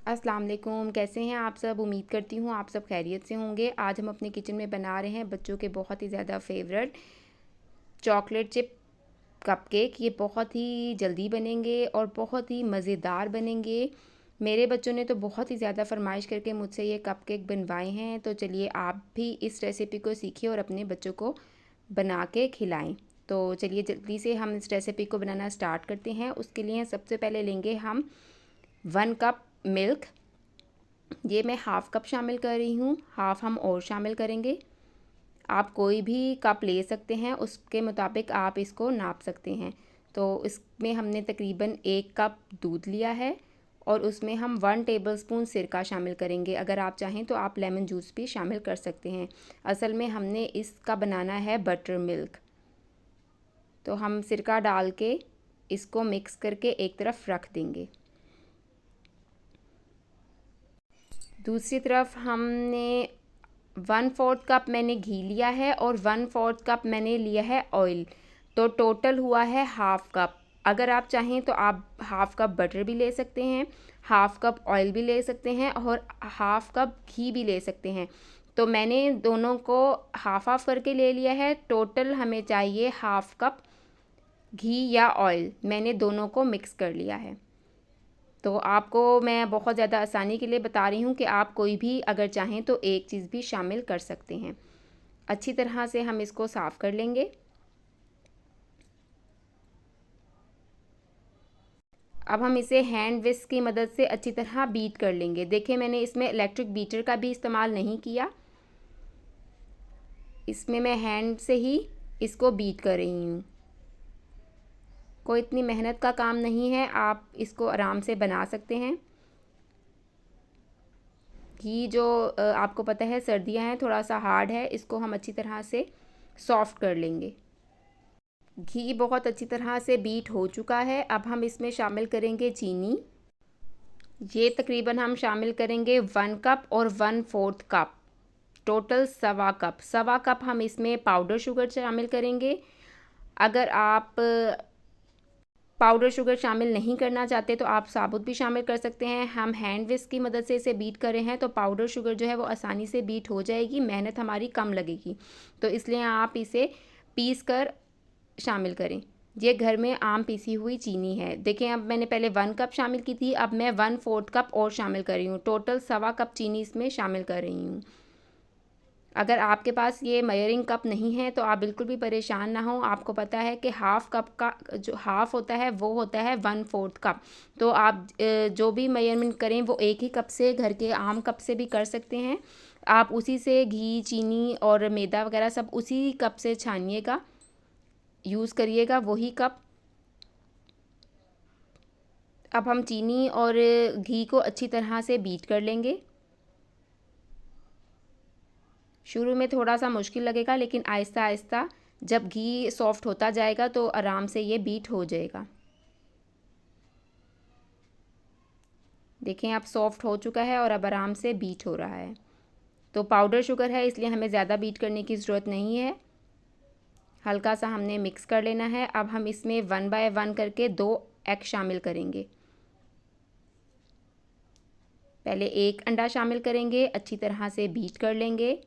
अस्सलाम वालेकुम, कैसे हैं आप सब। उम्मीद करती हूँ आप सब खैरियत से होंगे। आज हम अपने किचन में बना रहे हैं बच्चों के बहुत ही ज़्यादा फेवरेट चॉकलेट चिप कपकेक। ये बहुत ही जल्दी बनेंगे और बहुत ही मज़ेदार बनेंगे। मेरे बच्चों ने तो बहुत ही ज़्यादा फरमाइश करके मुझसे ये कपकेक बनवाए हैं, तो चलिए आप भी इस रेसिपी को सीखिए और अपने बच्चों को बना के खिलाएं। तो चलिए जल्दी से हम इस रेसिपी को बनाना स्टार्ट करते हैं। उसके लिए सबसे पहले लेंगे हम 1 कप मिल्क। ये मैं हाफ़ कप शामिल कर रही हूँ, हाफ़ हम और शामिल करेंगे। आप कोई भी कप ले सकते हैं, उसके मुताबिक आप इसको नाप सकते हैं। तो इसमें हमने तकरीबन 1 कप दूध लिया है और उसमें हम 1 टेबलस्पून सिरका शामिल करेंगे। अगर आप चाहें तो आप लेमन जूस भी शामिल कर सकते हैं। असल में हमने इसका बनाना है बटर मिल्क। तो हम सिरका डाल के इसको मिक्स करके एक तरफ रख देंगे। दूसरी तरफ हमने 1/4 कप मैंने घी लिया है और 1/4 कप मैंने लिया है ऑयल। तो टोटल हुआ है हाफ़ कप। अगर आप चाहें तो आप हाफ़ कप बटर भी ले सकते हैं, हाफ़ कप ऑयल भी ले सकते हैं और हाफ़ कप घी भी ले सकते हैं। तो मैंने दोनों को हाफ़ हाफ़ करके ले लिया है। टोटल हमें चाहिए हाफ़ कप घी या ऑयल। मैंने दोनों को मिक्स कर लिया है। तो आपको मैं बहुत ज़्यादा आसानी के लिए बता रही हूँ कि आप कोई भी अगर चाहें तो एक चीज़ भी शामिल कर सकते हैं। अच्छी तरह से हम इसको साफ़ कर लेंगे। अब हम इसे हैंड विस्क की मदद से अच्छी तरह बीट कर लेंगे। देखिए मैंने इसमें इलेक्ट्रिक बीटर का भी इस्तेमाल नहीं किया, इसमें मैं हैंड से ही इसको बीट कर रही हूँ। कोई इतनी मेहनत का काम नहीं है, आप इसको आराम से बना सकते हैं। घी जो आपको पता है सर्दियाँ हैं, थोड़ा सा हार्ड है, इसको हम अच्छी तरह से सॉफ़्ट कर लेंगे। घी बहुत अच्छी तरह से बीट हो चुका है। अब हम इसमें शामिल करेंगे चीनी। ये तकरीबन हम शामिल करेंगे 1 कप और 1/4 कप, टोटल 1.25 कप। 1.25 कप हम इसमें पाउडर शुगर शामिल करेंगे। अगर आप पाउडर शुगर शामिल नहीं करना चाहते तो आप साबुत भी शामिल कर सकते हैं। हम हैंड विस्क की मदद से इसे बीट कर रहे हैं, तो पाउडर शुगर जो है वो आसानी से बीट हो जाएगी, मेहनत हमारी कम लगेगी। तो इसलिए आप इसे पीस कर शामिल करें। ये घर में आम पीसी हुई चीनी है। देखें अब मैंने पहले 1 कप शामिल की थी, अब मैं 1/4 कप और शामिल कर रही हूँ। टोटल 1.25 कप चीनी इसमें शामिल कर रही हूँ। अगर आपके पास ये मेजरिंग कप नहीं है तो आप बिल्कुल भी परेशान ना हो। आपको पता है कि हाफ़ कप का जो हाफ़ होता है वो होता है 1/4 कप। तो आप जो भी मेजरमेंट करें वो एक ही कप से, घर के आम कप से भी कर सकते हैं। आप उसी से घी, चीनी और मैदा वगैरह सब उसी कप से छानिएगा, यूज़ करिएगा वही कप। अब हम चीनी और घी को अच्छी तरह से बीट कर लेंगे। शुरू में थोड़ा सा मुश्किल लगेगा, लेकिन आहिस्ता आहिस्ता जब घी सॉफ्ट होता जाएगा तो आराम से ये बीट हो जाएगा। देखें अब सॉफ्ट हो चुका है और अब आराम से बीट हो रहा है। तो पाउडर शुगर है इसलिए हमें ज़्यादा बीट करने की ज़रूरत नहीं है, हल्का सा हमने मिक्स कर लेना है। अब हम इसमें 1 बाय 1 करके 2 एग शामिल करेंगे। पहले एक अंडा शामिल करेंगे, अच्छी तरह से बीट कर लेंगे।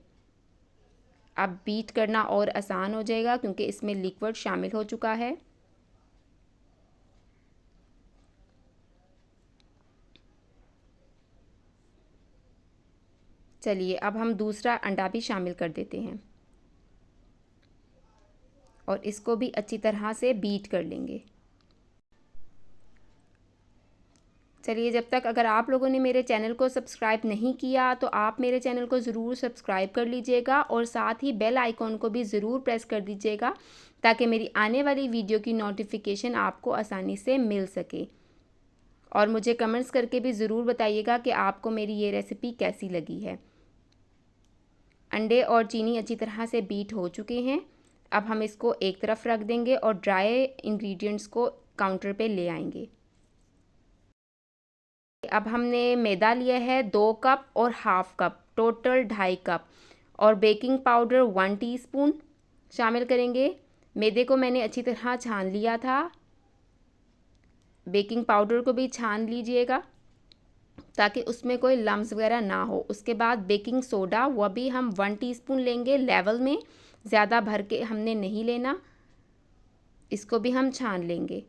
अब बीट करना और आसान हो जाएगा क्योंकि इसमें लिक्विड शामिल हो चुका है। चलिए अब हम दूसरा अंडा भी शामिल कर देते हैं और इसको भी अच्छी तरह से बीट कर लेंगे। चलिए जब तक अगर आप लोगों ने मेरे चैनल को सब्सक्राइब नहीं किया तो आप मेरे चैनल को ज़रूर सब्सक्राइब कर लीजिएगा और साथ ही बेल आइकॉन को भी ज़रूर प्रेस कर दीजिएगा ताकि मेरी आने वाली वीडियो की नोटिफिकेशन आपको आसानी से मिल सके। और मुझे कमेंट्स करके भी ज़रूर बताइएगा कि आपको मेरी ये रेसिपी कैसी लगी है। अंडे और चीनी अच्छी तरह से बीट हो चुके हैं। अब हम इसको एक तरफ रख देंगे और ड्राई इंग्रेडिएंट्स को काउंटर पे ले आएंगे। अब हमने मैदा लिया है 2 कप और हाफ़ कप, टोटल 2.5 कप, और बेकिंग पाउडर 1 टीस्पून शामिल करेंगे। मैदे को मैंने अच्छी तरह छान लिया था, बेकिंग पाउडर को भी छान लीजिएगा ताकि उसमें कोई लम्स वगैरह ना हो। उसके बाद बेकिंग सोडा, वह भी हम 1 टीस्पून लेंगे लेवल में, ज़्यादा भर के हमने नहीं लेना। इसको भी हम छान लेंगे।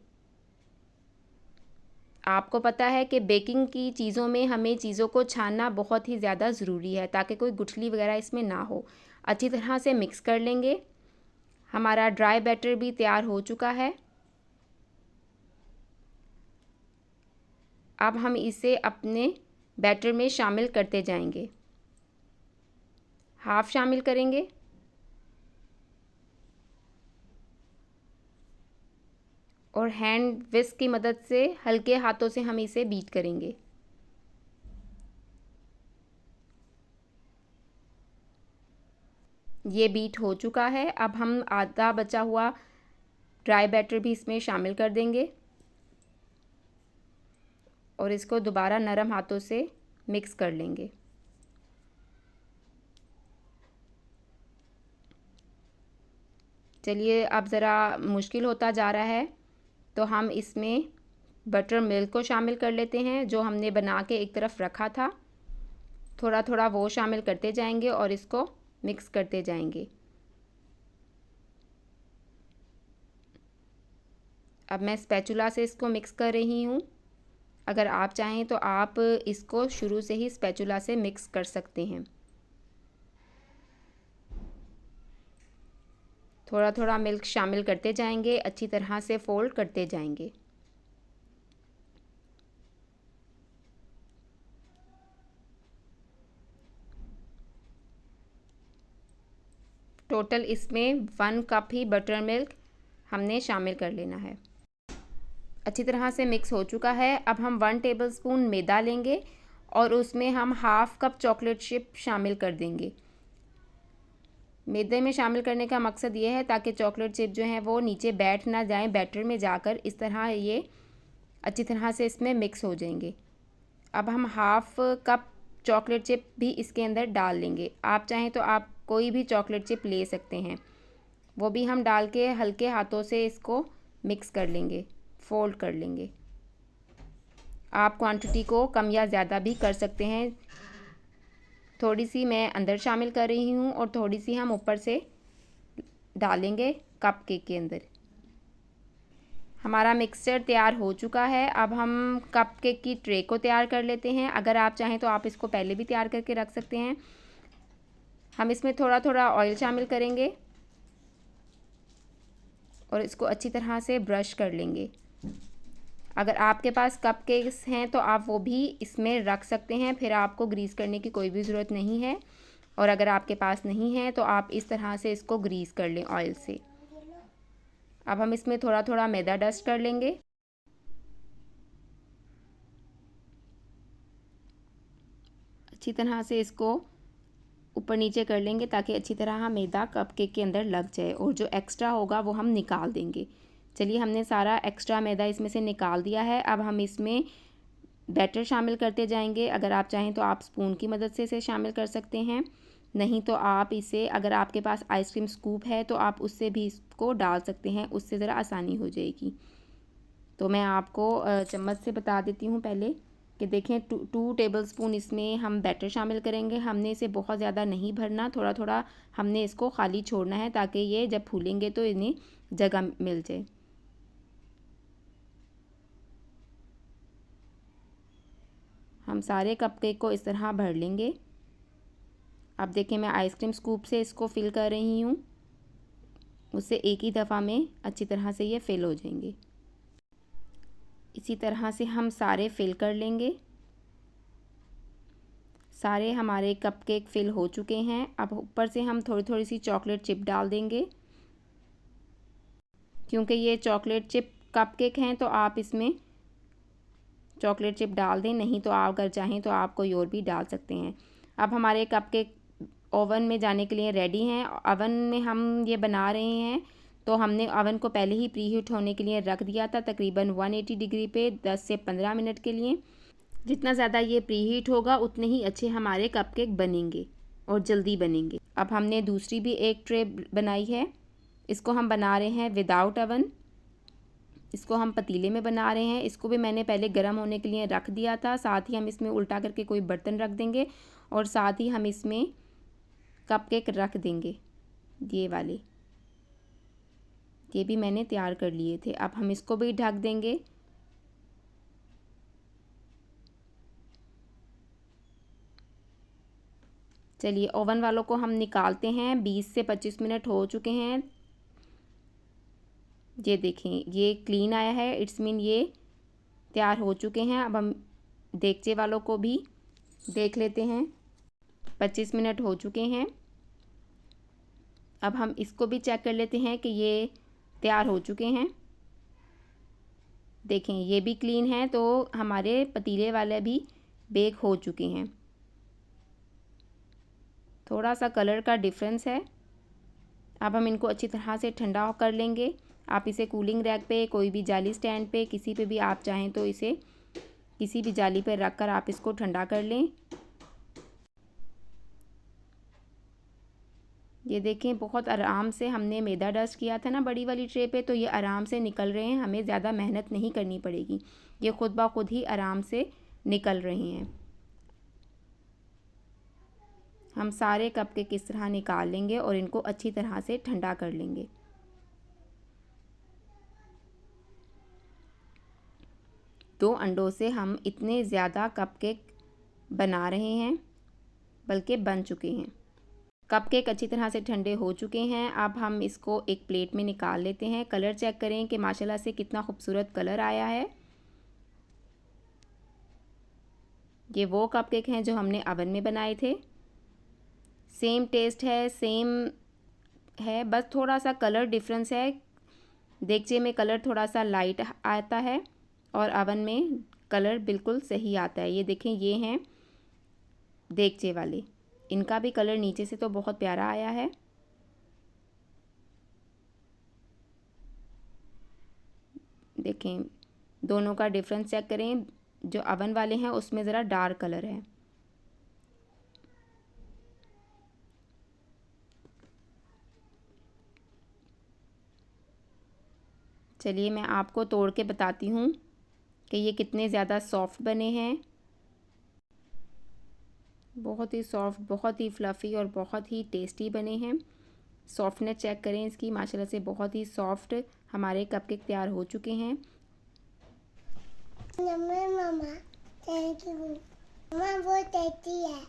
आपको पता है कि बेकिंग की चीज़ों में हमें चीज़ों को छानना बहुत ही ज़्यादा ज़रूरी है ताकि कोई गुठली वगैरह इसमें ना हो। अच्छी तरह से मिक्स कर लेंगे। हमारा ड्राई बैटर भी तैयार हो चुका है। अब हम इसे अपने बैटर में शामिल करते जाएंगे। हाफ शामिल करेंगे और हैंड विस्क की मदद से हल्के हाथों से हम इसे बीट करेंगे। ये बीट हो चुका है। अब हम आधा बचा हुआ ड्राई बैटर भी इसमें शामिल कर देंगे और इसको दोबारा नरम हाथों से मिक्स कर लेंगे। चलिए, अब ज़रा मुश्किल होता जा रहा है तो हम इसमें बटर मिल्क को शामिल कर लेते हैं, जो हमने बना के एक तरफ रखा था। थोड़ा थोड़ा वो शामिल करते जाएंगे और इसको मिक्स करते जाएंगे। अब मैं स्पैचुला से इसको मिक्स कर रही हूँ। अगर आप चाहें तो आप इसको शुरू से ही स्पैचुला से मिक्स कर सकते हैं। थोड़ा थोड़ा मिल्क शामिल करते जाएंगे, अच्छी तरह से फोल्ड करते जाएंगे। टोटल इसमें 1 कप ही बटर मिल्क हमने शामिल कर लेना है। अच्छी तरह से मिक्स हो चुका है। अब हम 1 टेबलस्पून मैदा लेंगे और उसमें हम हाफ कप चॉकलेट चिप शामिल कर देंगे। मैदे में शामिल करने का मकसद ये है ताकि चॉकलेट चिप जो है वो नीचे बैठ ना जाएं, बैटर में जाकर इस तरह ये अच्छी तरह से इसमें मिक्स हो जाएंगे। अब हम हाफ कप चॉकलेट चिप भी इसके अंदर डाल लेंगे। आप चाहें तो आप कोई भी चॉकलेट चिप ले सकते हैं, वो भी हम डाल के हल्के हाथों से इसको मिक्स कर लेंगे, फोल्ड कर लेंगे। आप क्वांटिटी को कम या ज़्यादा भी कर सकते हैं। थोड़ी सी मैं अंदर शामिल कर रही हूँ और थोड़ी सी हम ऊपर से डालेंगे कप केक के अंदर। हमारा मिक्सचर तैयार हो चुका है। अब हम कप केक की ट्रे को तैयार कर लेते हैं। अगर आप चाहें तो आप इसको पहले भी तैयार करके रख सकते हैं। हम इसमें थोड़ा थोड़ा ऑयल शामिल करेंगे और इसको अच्छी तरह से ब्रश कर लेंगे। अगर आपके पास कप केक्स हैं तो आप वो भी इसमें रख सकते हैं, फिर आपको ग्रीस करने की कोई भी ज़रूरत नहीं है। और अगर आपके पास नहीं है तो आप इस तरह से इसको ग्रीस कर लें ऑयल से। अब हम इसमें थोड़ा थोड़ा मैदा डस्ट कर लेंगे। अच्छी तरह से इसको ऊपर नीचे कर लेंगे ताकि अच्छी तरह मैदा कप केक के अंदर लग जाए और जो एक्स्ट्रा होगा वो हम निकाल देंगे। चलिए, हमने सारा एक्स्ट्रा मैदा इसमें से निकाल दिया है। अब हम इसमें बैटर शामिल करते जाएंगे। अगर आप चाहें तो आप स्पून की मदद से इसे शामिल कर सकते हैं, नहीं तो आप इसे, अगर आपके पास आइसक्रीम स्कूप है तो आप उससे भी इसको डाल सकते हैं, उससे ज़रा आसानी हो जाएगी। तो मैं आपको चम्मच से बता देती हूँ पहले कि देखें, 2 टेबलस्पून इसमें हम बैटर शामिल करेंगे। हमने इसे बहुत ज़्यादा नहीं भरना, थोड़ा थोड़ा हमने इसको खाली छोड़ना है ताकि ये जब फूलेंगे तो इन्हें जगह मिल जाए। हम सारे कपकेक को इस तरह भर लेंगे। अब देखें, मैं आइसक्रीम स्कूप से इसको फिल कर रही हूँ, उससे एक ही दफ़ा में अच्छी तरह से ये फिल हो जाएंगे। इसी तरह से हम सारे फिल कर लेंगे। सारे हमारे कपकेक फिल हो चुके हैं। अब ऊपर से हम थोड़ी थोड़ी सी चॉकलेट चिप डाल देंगे। क्योंकि ये चॉकलेट चिप कपकेक हैं तो आप इसमें चॉकलेट चिप डाल दें, नहीं तो आप अगर चाहें तो आप कोई और भी डाल सकते हैं। अब हमारे कपकेक ओवन में जाने के लिए रेडी हैं। ओवन में हम ये बना रहे हैं तो हमने ओवन को पहले ही प्री हीट होने के लिए रख दिया था, तकरीबन 180 डिग्री पे 10 से 15 मिनट के लिए। जितना ज़्यादा ये प्री हीट होगा उतने ही अच्छे हमारे कपकेक बनेंगे और जल्दी बनेंगे। अब हमने दूसरी भी एक ट्रे बनाई है, इसको हम बना रहे हैं विदाउट ओवन। इसको हम पतीले में बना रहे हैं। इसको भी मैंने पहले गर्म होने के लिए रख दिया था। साथ ही हम इसमें उल्टा करके कोई बर्तन रख देंगे और साथ ही हम इसमें कपकेक रख देंगे। ये वाले, ये भी मैंने तैयार कर लिए थे। अब हम इसको भी ढक देंगे। चलिए ओवन वालों को हम निकालते हैं। 20 से 25 मिनट हो चुके हैं। ये देखें, ये क्लीन आया है, इट्स मीन ये तैयार हो चुके हैं। अब हम देगचे वालों को भी देख लेते हैं। 25 मिनट हो चुके हैं। अब हम इसको भी चेक कर लेते हैं कि ये तैयार हो चुके हैं। देखें, ये भी क्लीन है, तो हमारे पतीले वाले भी बेक हो चुके हैं। थोड़ा सा कलर का डिफरेंस है। अब हम इनको अच्छी तरह से ठंडा कर लेंगे। आप इसे कूलिंग रैक पे, कोई भी जाली स्टैंड पे, किसी पे भी आप चाहें तो इसे किसी भी जाली पे रख कर आप इसको ठंडा कर लें। ये देखें, बहुत आराम से हमने मैदा डस्ट किया था ना बड़ी वाली ट्रे पे, तो ये आराम से निकल रहे हैं। हमें ज़्यादा मेहनत नहीं करनी पड़ेगी, ये खुद ब खुद ही आराम से निकल रहे हैं। हम सारे कपकेक इस तरह निकाल लेंगे और इनको अच्छी तरह से ठंडा कर लेंगे। दो अंडों से हम इतने ज़्यादा कपकेक बना रहे हैं, बल्कि बन चुके हैं। कपकेक अच्छी तरह से ठंडे हो चुके हैं। अब हम इसको एक प्लेट में निकाल लेते हैं। कलर चेक करें कि माशाल्लाह से कितना खूबसूरत कलर आया है। ये वो कपकेक हैं जो हमने ओवन में बनाए थे। सेम टेस्ट है, सेम है, बस थोड़ा सा कलर डिफरेंस है। देगचे में कलर थोड़ा सा लाइट आता है और ओवन में कलर बिल्कुल सही आता है। ये देखें, ये हैं देगचे वाले, इनका भी कलर नीचे से तो बहुत प्यारा आया है। देखें, दोनों का डिफरेंस चेक करें। जो ओवन वाले हैं उसमें ज़रा डार्क कलर है। चलिए मैं आपको तोड़ के बताती हूँ कि ये कितने ज़्यादा सॉफ्ट बने हैं। बहुत ही सॉफ्ट, बहुत ही फ्लफ़ी और बहुत ही टेस्टी बने हैं। सॉफ्टनेस चेक करें इसकी, माशाल्लाह से बहुत ही सॉफ्ट हमारे कपकेक तैयार हो चुके हैं। मामा थैंक यू, मामा बहुत टेस्टी है।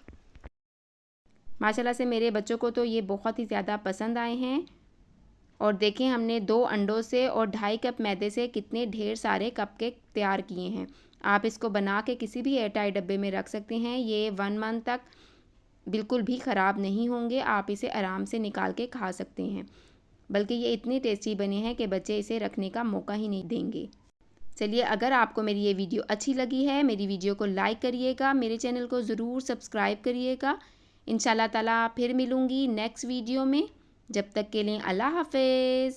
माशाल्लाह से मेरे बच्चों को तो ये बहुत ही ज़्यादा पसंद आए हैं। और देखें, हमने 2 अंडों से और 2.5 कप मैदे से कितने ढेर सारे कपकेक तैयार किए हैं। आप इसको बना के किसी भी एयरटाइट डब्बे में रख सकते हैं। ये 1 मंथ तक बिल्कुल भी ख़राब नहीं होंगे। आप इसे आराम से निकाल के खा सकते हैं, बल्कि ये इतने टेस्टी बने हैं कि बच्चे इसे रखने का मौका ही नहीं देंगे। चलिए, अगर आपको मेरी ये वीडियो अच्छी लगी है, मेरी वीडियो को लाइक करिएगा, मेरे चैनल को ज़रूर सब्सक्राइब करिएगा। इंशाल्लाह ताला फिर मिलूँगी नेक्स्ट वीडियो में। जब तक के लिए अल्लाह हाफ़िज़।